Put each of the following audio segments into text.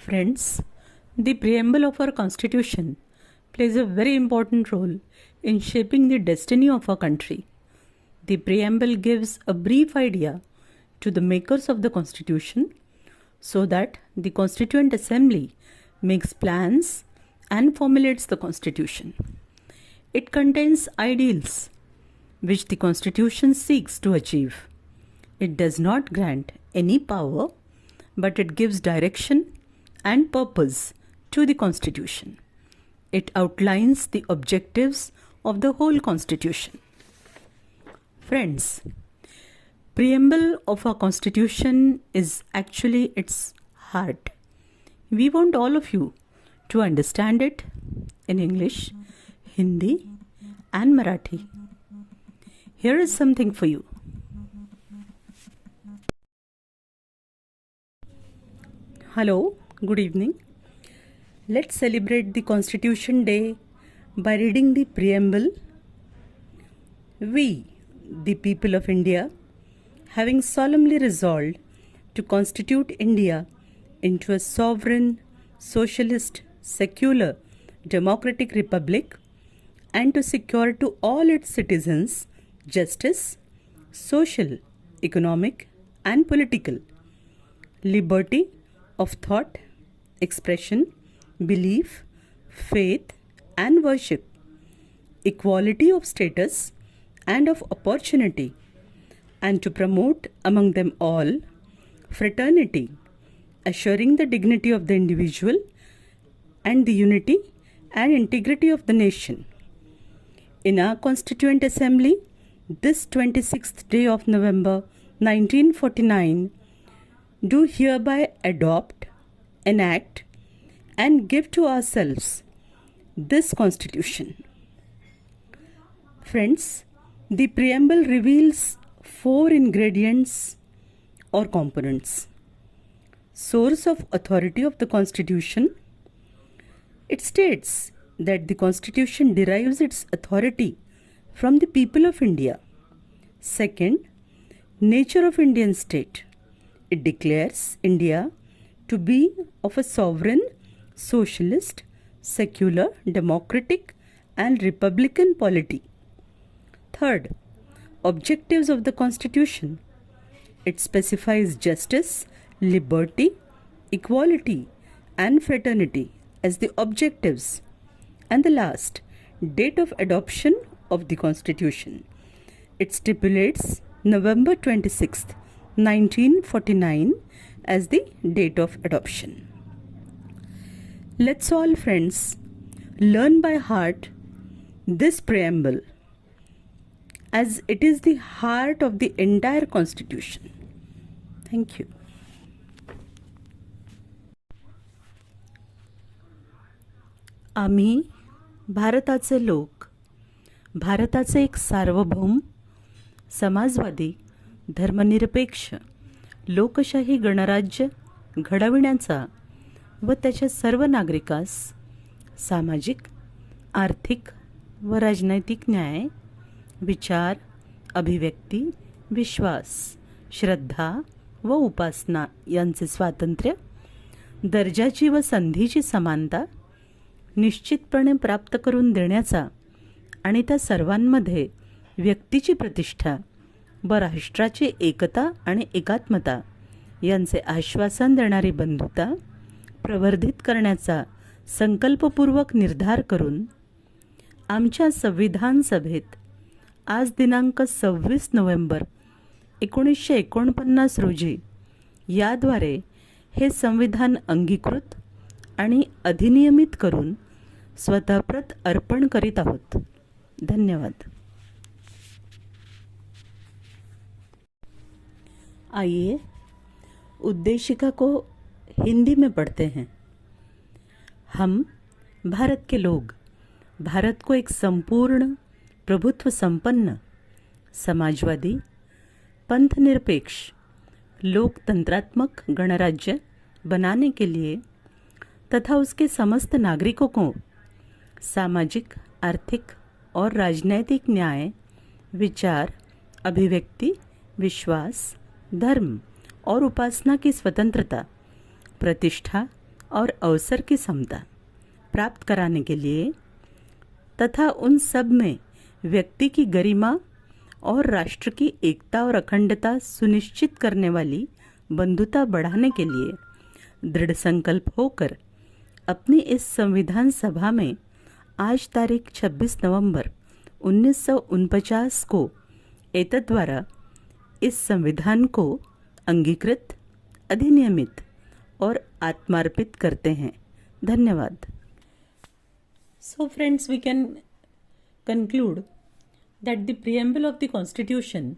Friends, the preamble of our Constitution plays a very important role in shaping the destiny of our country. The preamble gives a brief idea to the makers of the Constitution so that the Constituent Assembly makes plans and formulates the Constitution. It contains ideals which the Constitution seeks to achieve. It does not grant any power, but it gives direction and purpose to the Constitution. It outlines the objectives of the whole Constitution. Friends, preamble of our Constitution is actually its heart. We want all of you to understand it in English, Hindi and Marathi. Here is something for you. Hello, good evening. Let's celebrate the Constitution Day by reading the preamble. We, the people of India, having solemnly resolved to constitute India into a sovereign, socialist, secular, democratic republic, and to secure to all its citizens justice, social, economic, and political, liberty of thought, expression, belief, faith, and worship, equality of status and of opportunity, and to promote among them all fraternity, assuring the dignity of the individual and the unity and integrity of the nation. In our Constituent Assembly, this 26th day of November 1949, do hereby adopt, enact, and give to ourselves this Constitution. Friends, the preamble reveals 4 ingredients or components. Source of authority of the Constitution. It states that the Constitution derives its authority from the people of India. Second, nature of Indian state. It declares India to be of a sovereign, socialist, secular, democratic, and republican polity. Third, objectives of the Constitution. It specifies justice, liberty, equality, and fraternity as the objectives. And the last, date of adoption of the Constitution. It stipulates November 26th, 1949 as the date of adoption. Let's all, friends, learn by heart this preamble, as it is the heart of the entire Constitution. Thank you. आम्ही भारताचे लोक, भारताचे एक सार्वभौम, समाजवादी, धर्मनिरपेक्ष, लोकशाही गणराज्य घडविण्याचा व त्याच्या सर्व नागरिकास सामाजिक, आर्थिक व राजनैतिक न्याय, विचार, अभिव्यक्ती, विश्वास, श्रद्धा व उपासना यांचे स्वातंत्र्य, दर्जाची व संधीची समानता निश्चितपणे प्राप्त करून देण्याचा आणि त्या सर्वांमध्ये व्यक्तीची प्रतिष्ठा व राष्ट्राची एकता आणि एकात्मता यांचे आश्वासन देणारी बंधुता प्रवर्धित करण्याचा संकल्पपूर्वक निर्धार करून आमच्या संविधान सभेत आज दिनांक 26 नोव्हेंबर 1949 रोजी याद्वारे हे संविधान अंगीकृत आणि अधिनियमित करून स्वतःप्रत अर्पण करीत आहोत. धन्यवाद. आइए उद्देशिका को हिंदी में पढ़ते हैं. हम भारत के लोग भारत को एक संपूर्ण, प्रभुत्व संपन्न, समाजवादी, पंथनिरपेक्ष, लोकतंत्रात्मक गणराज्य बनाने के लिए तथा उसके समस्त नागरिकों को सामाजिक, आर्थिक और राजनैतिक न्याय, विचार, अभिव्यक्ति, विश्वास, धर्म और उपासना की स्वतंत्रता, प्रतिष्ठा और अवसर की समता प्राप्त कराने के लिए तथा उन सब में व्यक्ति की गरिमा और राष्ट्र की एकता और अखंडता सुनिश्चित करने वाली बंधुता बढ़ाने के लिए दृढ़ संकल्प होकर अपनी इस संविधान सभा में आज तारीख 26 नवंबर 1949 को एतद्वारा इस संविधान को अंगीकृत, अधिनियमित और आत्मार्पित करते हैं। धन्यवाद। So friends, we can conclude that the preamble of the Constitution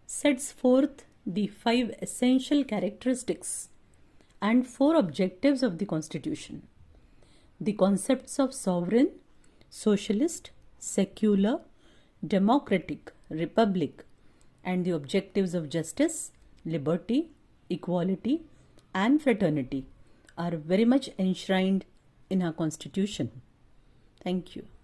sets forth the 5 essential characteristics and 4 objectives of the Constitution. The concepts of sovereign, socialist, secular, democratic, republic, and the objectives of justice, liberty, equality, and fraternity are very much enshrined in our Constitution. Thank you.